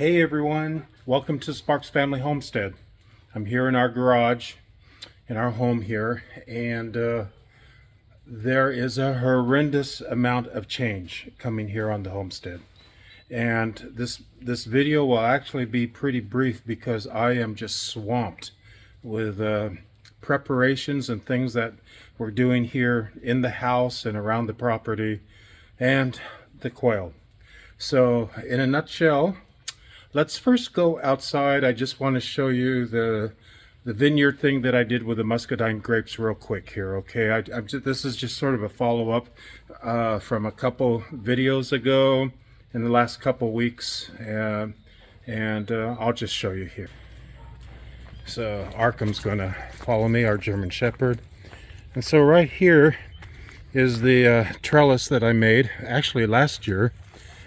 Hey everyone, welcome to Sparks Family Homestead. I'm here in our garage, in our home here, and there is a horrendous amount of change coming here on the homestead. And this video will actually be pretty brief because I am just swamped with preparations and things that we're doing here in the house and around the property and the quail. So in a nutshell, let's first go outside. I just want to show you the vineyard thing that I did with the muscadine grapes real quick here, okay? This is just sort of a follow-up from a couple videos ago in the last couple weeks, and I'll just show you here. So Arkham's gonna follow me, our German Shepherd. And so right here is the trellis that I made actually last year,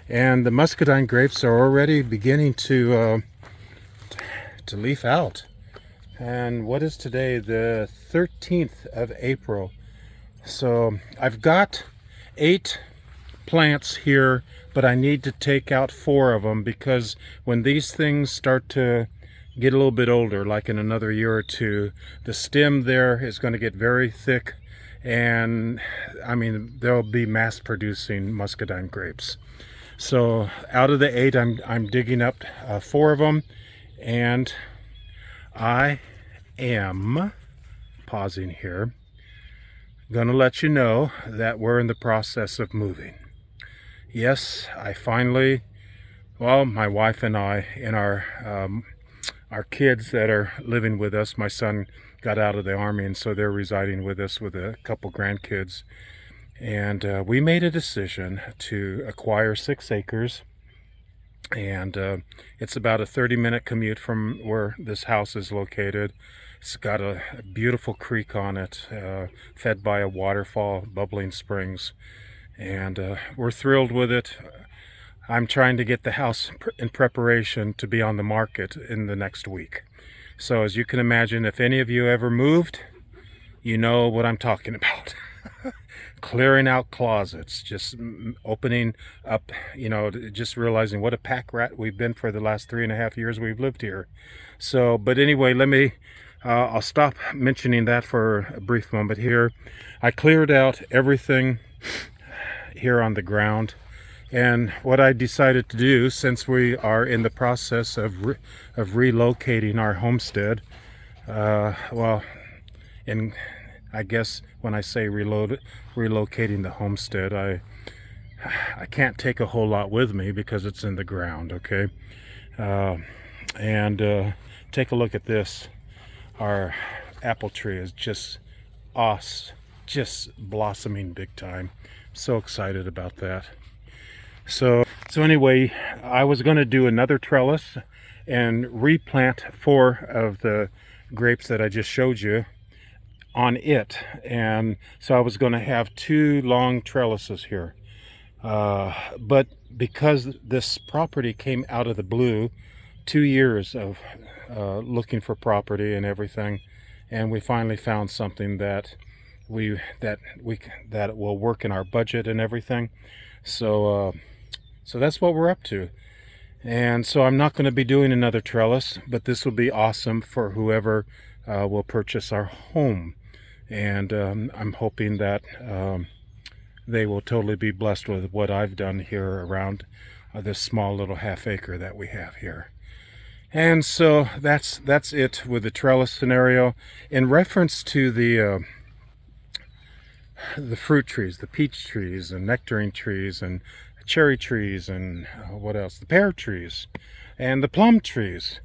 and the muscadine grapes are already beginning to leaf out. And what is today? The 13th of April. So I've got 8 plants here, but I need to take out 4 of them because when these things start to get a little bit older, like in another year or two, the stem there is going to get very thick, and I mean they'll be mass producing muscadine grapes. So out of the 8, I'm digging up 4 of them, and I am pausing here, gonna let you know that we're in the process of moving. Yes, I finally, well, my wife and I and our kids that are living with us, my son got out of the army, and so they're residing with us with a couple grandkids. And we made a decision to acquire 6 acres, and it's about a 30-minute commute from where this house is located. It's got a beautiful creek on it, fed by a waterfall, bubbling springs, and we're thrilled with it. I'm trying to get the house in preparation to be on the market in the next week. So as you can imagine, if any of you ever moved, you know what I'm talking about. Clearing out closets, just opening up, you know, just realizing what a pack rat we've been for the last 3.5 years we've lived here. So, but anyway, I'll stop mentioning that for a brief moment here. I cleared out everything here on the ground, and what I decided to do, since we are in the process of relocating our homestead, well, in I guess when I say relocating the homestead, I can't take a whole lot with me because it's in the ground, okay? Take a look at this. Our apple tree is just blossoming big time. I'm so excited about that. So anyway, I was going to do another trellis and replant 4 of the grapes that I just showed you on it, and so I was going to have 2 long trellises here, but because this property came out of the blue, 2 years of looking for property and everything, and we finally found something that will work in our budget and everything. So that's what we're up to. And so I'm not going to be doing another trellis, but this will be awesome for whoever will purchase our home. And I'm hoping that they will totally be blessed with what I've done here around this small little half acre that we have here. And so that's it with the trellis scenario. In reference to the fruit trees, the peach trees and nectarine trees and cherry trees and what else? The pear trees and the plum trees.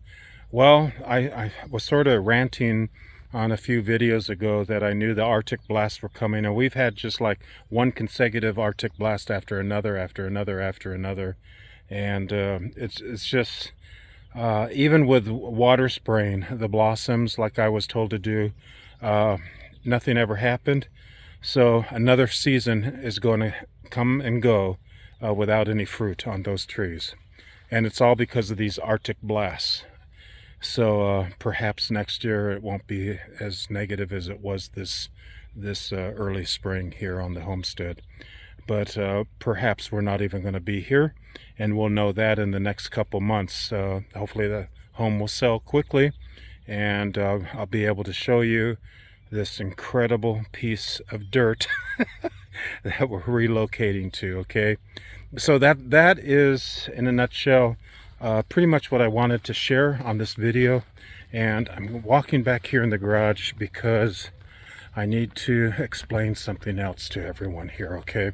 Well, I was sort of ranting on a few videos ago that I knew the Arctic blasts were coming, and we've had just like one consecutive Arctic blast after another, and it's just even with water spraying the blossoms like I was told to do, nothing ever happened. So another season is going to come and go without any fruit on those trees, and it's all because of these Arctic blasts. So perhaps next year it won't be as negative as it was this early spring here on the homestead. but perhaps we're not even going to be here, and we'll know that in the next couple months. Hopefully the home will sell quickly, and I'll be able to show you this incredible piece of dirt that we're relocating to. Okay, so that is, in a nutshell, pretty much what I wanted to share on this video. And I'm walking back here in the garage because I need to explain something else to everyone here, okay?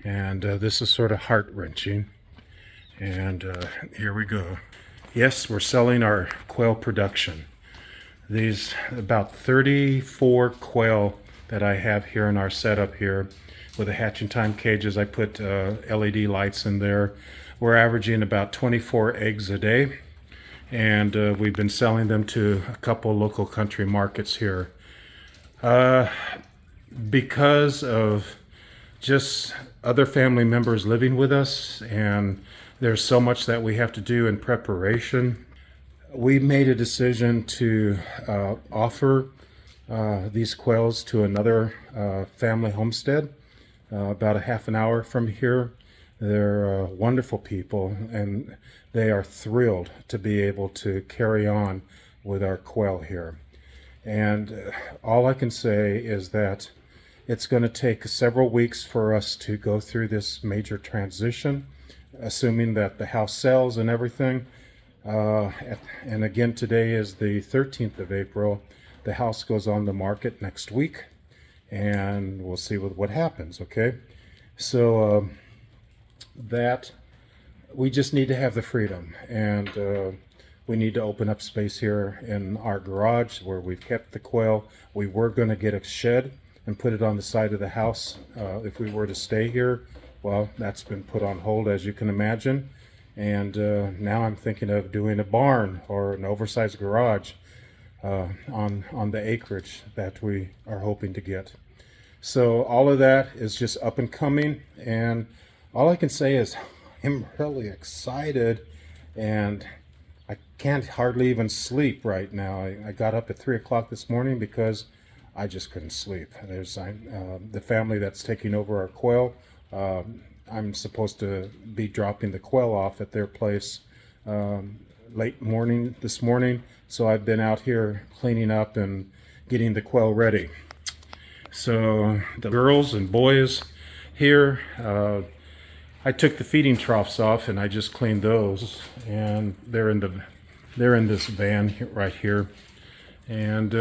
And this is sort of heart-wrenching. And here we go. Yes, we're selling our quail production. These about 34 quail that I have here in our setup here with the hatching time cages. I put LED lights in there. We're averaging about 24 eggs a day. And we've been selling them to a couple local country markets here. Because of just other family members living with us, and there's so much that we have to do in preparation, we made a decision to offer these quails to another family homestead about a half an hour from here. They're wonderful people, and they are thrilled to be able to carry on with our quail here. And all I can say is that it's going to take several weeks for us to go through this major transition, assuming that the house sells and everything. And again, today is the 13th of April. The house goes on the market next week, and we'll see what happens, okay? So that we just need to have the freedom, and we need to open up space here in our garage where we've kept the quail. We were going to get a shed and put it on the side of the house if we were to stay here. Well, that's been put on hold, as you can imagine. And now I'm thinking of doing a barn or an oversized garage on the acreage that we are hoping to get. So all of that is just up and coming, and all I can say is I'm really excited, and I can't hardly even sleep right now. I got up at 3 o'clock this morning because I just couldn't sleep. There's the family that's taking over our quail. I'm supposed to be dropping the quail off at their place late morning this morning, so I've been out here cleaning up and getting the quail ready. So the girls and boys here, I took the feeding troughs off and I just cleaned those, and they're in this van right here. And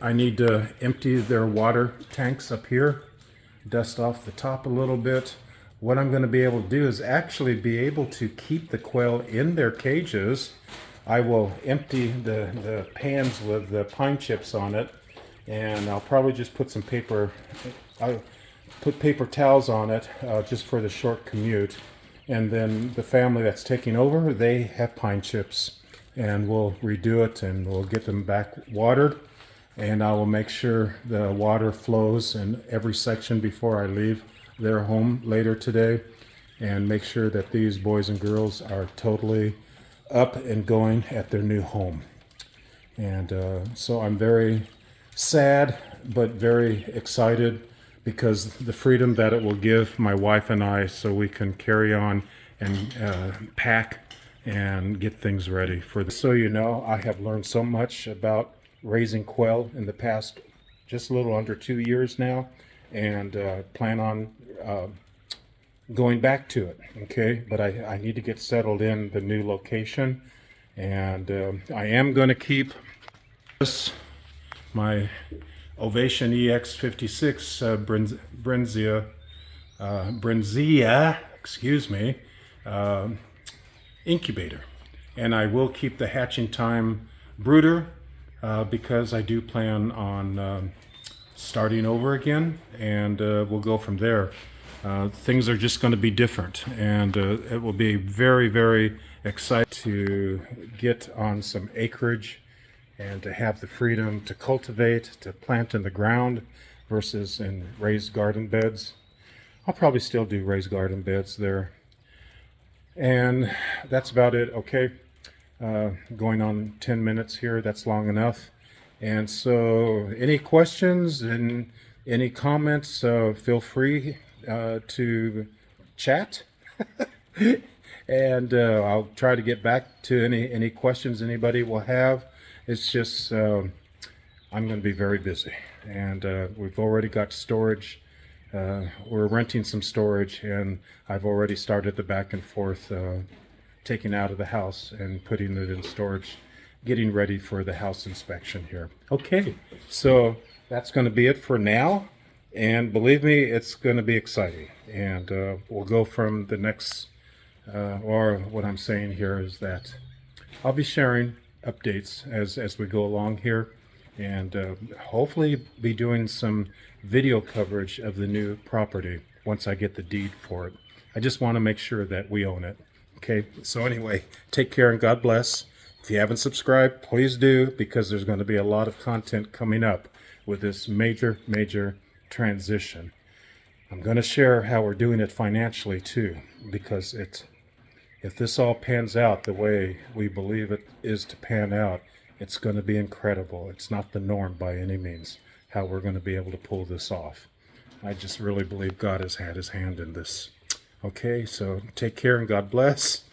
I need to empty their water tanks up here, dust off the top a little bit. What I'm going to be able to do is actually be able to keep the quail in their cages. I will empty the pans with the pine chips on it, and I'll probably just put some paper, I'll put paper towels on it just for the short commute. And then the family that's taking over, they have pine chips, and we'll redo it and we'll get them back watered, and I will make sure the water flows in every section before I leave their home later today, and make sure that these boys and girls are totally up and going at their new home. And so I'm very sad but very excited, because the freedom that it will give my wife and I, so we can carry on and pack and get things ready for this. So you know, I have learned so much about raising quail in the past just a little under 2 years now, and plan on going back to it, okay? But I need to get settled in the new location, and I am going to keep this, my Ovation EX56 Brenzia, excuse me, incubator. And I will keep the hatching time brooder because I do plan on starting over again, and we'll go from there. Things are just going to be different, and it will be very, very exciting to get on some acreage and to have the freedom to cultivate, to plant in the ground versus in raised garden beds. I'll probably still do raised garden beds there. And that's about it, okay? Going on 10 minutes here, that's long enough. And so any questions and any comments, feel free to chat. And I'll try to get back to any questions anybody will have. It's just I'm going to be very busy, and we've already got storage. We're renting some storage, and I've already started the back and forth taking out of the house and putting it in storage, getting ready for the house inspection here. Okay, so that's going to be it for now, and believe me, it's going to be exciting, and we'll go from the next or what I'm saying here is that I'll be sharing updates as we go along here, and hopefully be doing some video coverage of the new property once I get the deed for it. I just want to make sure that we own it. Okay, so anyway, take care and God bless. If you haven't subscribed, please do, because there's going to be a lot of content coming up with this major transition. I'm going to share how we're doing it financially too, because if this all pans out the way we believe it is to pan out, it's going to be incredible. It's not the norm by any means, how we're going to be able to pull this off. I just really believe God has had his hand in this. Okay, so take care and God bless.